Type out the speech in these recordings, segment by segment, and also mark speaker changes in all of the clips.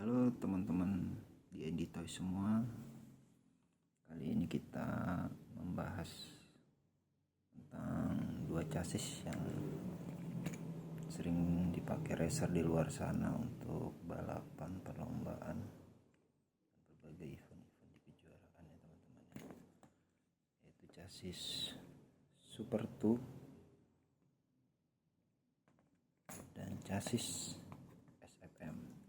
Speaker 1: Halo teman-teman di Editoy semua. Kali ini kita membahas tentang dua chassis yang sering dipakai racer di luar sana untuk balapan, perlombaan, berbagai event-event di kejuaraan ya teman-teman, yaitu chassis Super 2 dan chassis SFM atau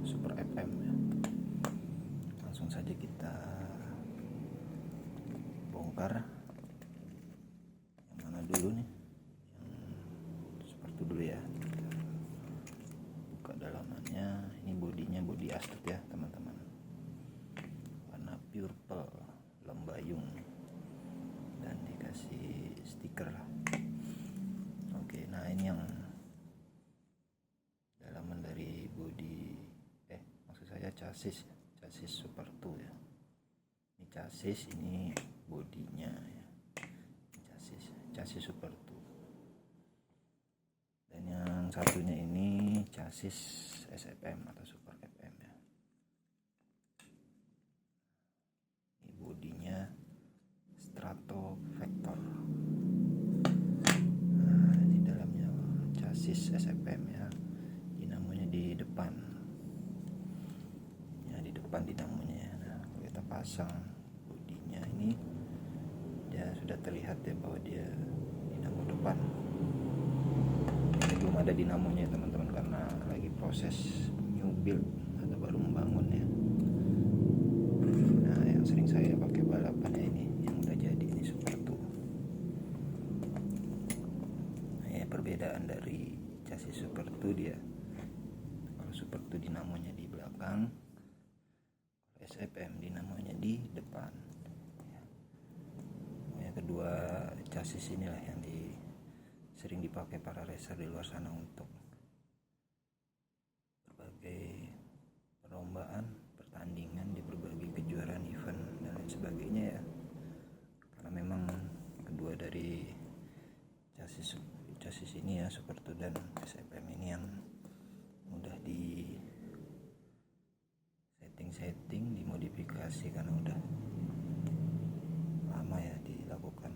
Speaker 1: Super FM ya. Langsung saja kita bongkar yang mana dulu nih, yang Super 2 dulu ya. Kita buka dalamannya. Ini bodinya bodi Astut ya teman-teman, warna purple lembayung dan dikasih stiker lah. Oke, nah ini yang dalaman dari bodi maksud saya chassis Super 2 ya. Ini chassis, ini bodinya ya. Chassis Super 2. Dan yang satunya ini chassis SFM atau Super FM ya. Ini bodinya Strato Vector. Nah, di dalamnya chassis SFM ya. Dinamonya di depan. Ya, di depan dinamonya. Nah, kalau kita pasang bodinya ini, dia sudah terlihat ya bahwa dia dinamo depan. Ini belum ada dinamonya teman-teman karena lagi proses new build atau baru membangun ya. Nah, yang sering saya pakai balapan ya ini yang udah jadi, ini Super 2. Nah, ya, perbedaan dari chassis Super 2 dia, kalau Super 2 dinamonya di belakang, SFM dinamonya di depan ya. Yang kedua chassis inilah yang sering dipakai para racer di luar sana untuk berbagai perlombaan, pertandingan di berbagai kejuaraan, event dan lain sebagainya ya. Karena memang kedua dari chassis ini ya, Super 2 dan SFM ini yang mudah di setting, dimodifikasi karena udah lama ya dilakukan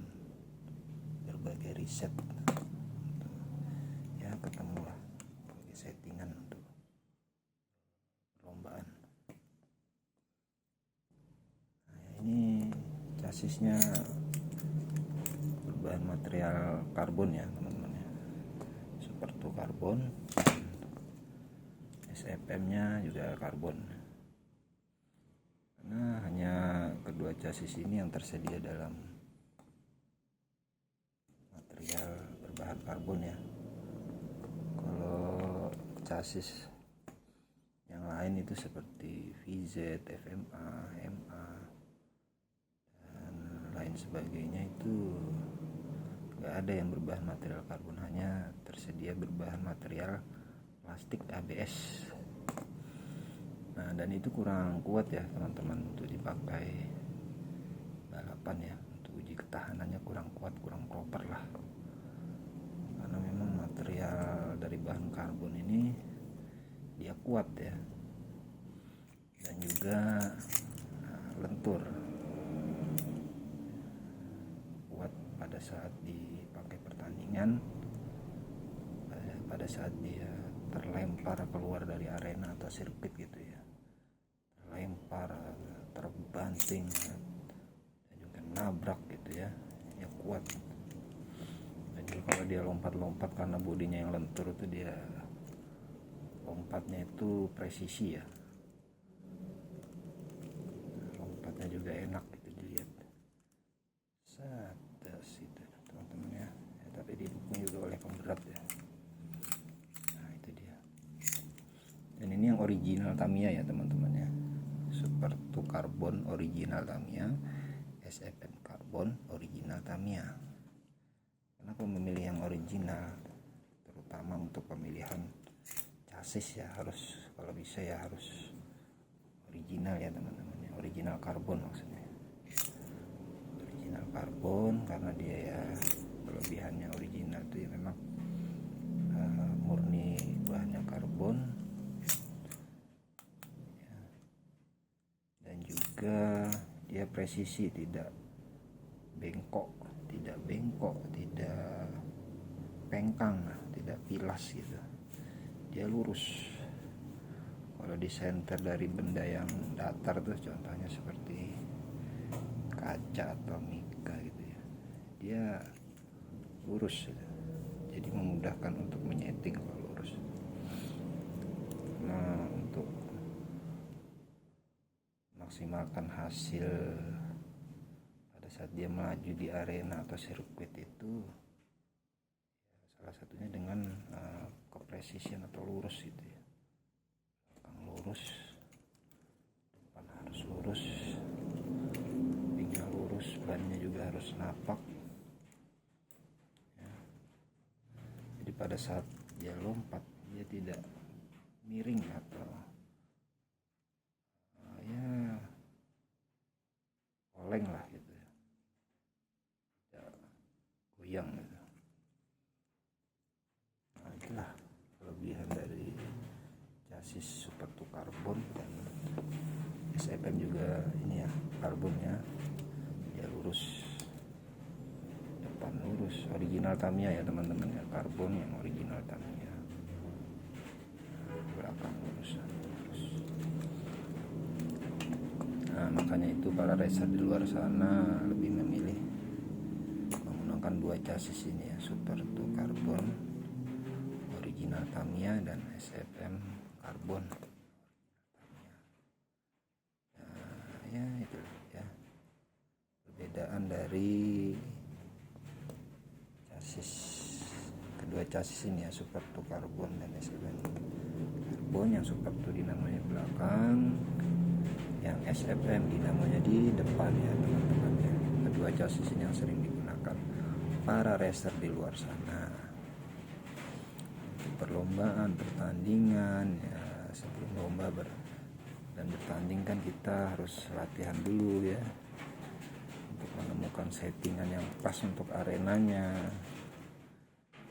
Speaker 1: berbagai riset ya, ketemulah berbagai settingan untuk perlombaan. Nah, ini chassisnya berbahan material karbon ya teman-teman ya. Super 2 karbon, SFM nya juga karbon. Karena hanya kedua chassis ini yang tersedia dalam material berbahan karbon ya. Kalau chassis yang lain itu seperti VZ, FMA, MA dan lain sebagainya itu nggak ada yang berbahan material karbon, hanya tersedia berbahan material plastik ABS. Nah, dan itu kurang kuat ya teman-teman untuk dipakai balapan ya. Untuk uji ketahanannya kurang kuat, kurang proper lah. Karena memang material dari bahan karbon ini dia kuat ya. Dan juga lentur. Kuat pada saat dipakai pertandingan, pada saat dia terlempar keluar dari arena atau sirkuit gitu ya, terlempar, terbanting dan juga nabrak gitu ya, ya kuat. Dan juga kalau dia lompat-lompat, karena bodinya yang lentur itu, dia lompatnya itu presisi ya, lompatnya juga enak gitu dilihat. Sadas itu teman-teman ya. Tapi didukung juga oleh pemberat ya. Dan ini yang original Tamiya ya teman-teman ya. Super 2 karbon original Tamiya, SFM karbon original Tamiya. Kenapa memilih yang original? Terutama untuk pemilihan chassis ya, harus, kalau bisa ya harus original ya teman-teman ya. Original karbon maksudnya. Original karbon karena dia ya, kelebihannya original itu ya memang murni bahannya karbon, juga dia presisi, tidak bengkok, tidak pengkang, tidak pilas gitu, dia lurus. Kalau disenter dari benda yang datar tuh contohnya seperti kaca atau mika gitu ya, dia lurus gitu. Jadi memudahkan untuk menyeting kalau lurus. Nah, untuk maksimalkan hasil pada saat dia melaju di arena atau sirkuit itu, salah satunya dengan kepresisian atau lurus gitu ya. Belakang lurus, depan harus lurus, pinggangnya lurus, bannya juga harus napak ya. Jadi pada saat dia lompat, dia tidak miring atau ya oleng lah gitu ya, tidak goyang gitu. Nah, itulah kelebihan dari chassis Super 2 Carbon. Dan SFM juga ini ya, karbonnya dia lurus, depan lurus, original Tamiya ya teman-teman ya, karbon yang original Tamiya. Belakang lurus. Nah, makanya itu para racer di luar sana lebih memilih menggunakan dua chassis ini ya, Super 2 Carbon original Tamiya dan SFM Carbon. Nah, ya itu ya perbedaan dari kedua chassis ini ya, Super 2 Carbon dan SFM Carbon. Yang Super 2 dinamanya belakang, yang SFM dinamanya di depan ya teman-teman ya. Kedua chassis ini yang sering digunakan para racer di luar sana untuk perlombaan, pertandingan ya. Sebelum lomba dan bertanding kan kita harus latihan dulu ya, untuk menemukan settingan yang pas untuk arenanya.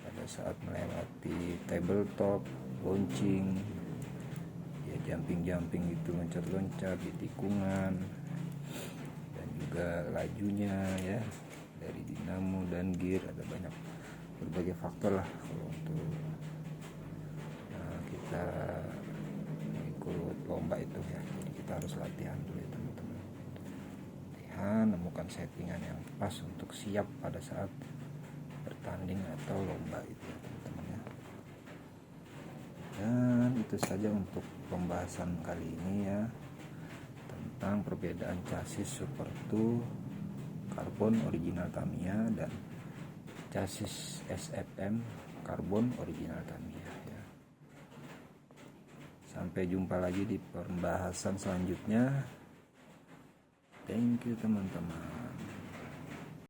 Speaker 1: Pada saat melewati tabletop, launching ya, jumping gitu, loncat-loncat di tikungan, dan juga lajunya ya, dari dinamo dan gear, ada banyak berbagai faktor lah kalau untuk kita ikut lomba itu ya. Jadi kita harus latihan dulu ya teman-teman, latihan, menemukan settingan yang pas untuk siap pada saat bertanding atau lomba itu ya teman-teman ya. Dan itu saja untuk pembahasan kali ini ya, tentang perbedaan chassis Super 2 Carbon original Tamiya dan chassis SFM Carbon original Tamiya ya. Sampai jumpa lagi di pembahasan selanjutnya. Thank you teman-teman.